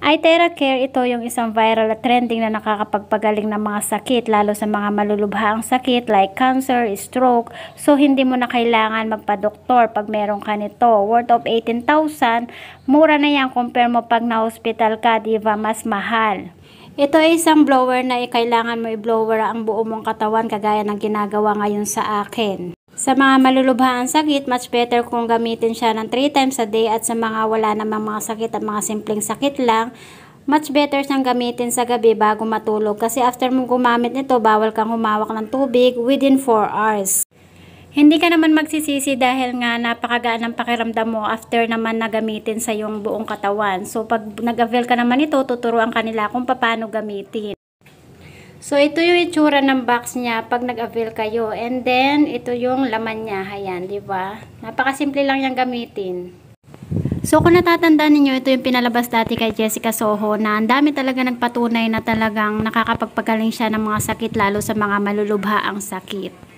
iTeracare, ito yung isang viral at trending na nakakapagpagaling ng mga sakit, lalo sa mga malulubhaang sakit like cancer, stroke. So, hindi mo na kailangan magpa-doktor pag meron ka nito. Worth of 18,000, mura na yan compare mo pag na-hospital ka, diba? Mas mahal. Ito ay isang blower na kailangan mo i-blower ang buo mong katawan kagaya ng ginagawa ngayon sa akin. Sa mga malulubhaang sakit, much better kung gamitin siya ng 3 times a day, at sa mga wala namang mga sakit at mga simpleng sakit lang, much better siyang gamitin sa gabi bago matulog, kasi after mong gumamit nito, bawal kang humawak ng tubig within 4 hours. Hindi ka naman magsisisi dahil nga napakagaan ng pakiramdam mo after naman na gamitin sa iyong buong katawan. So pag nag-avail ka naman ito, tuturuan kanila kung paano gamitin. So, ito yung itsura ng box niya pag nag-avail kayo. And then, ito yung laman niya. Ayan, diba? Napakasimple lang yung gamitin. So, kung natatandaan ninyo, ito yung pinalabas dati kay Jessica Soho na ang dami talaga nagpatunay na talagang nakakapagpagaling siya ng mga sakit, lalo sa mga malulubhaang sakit.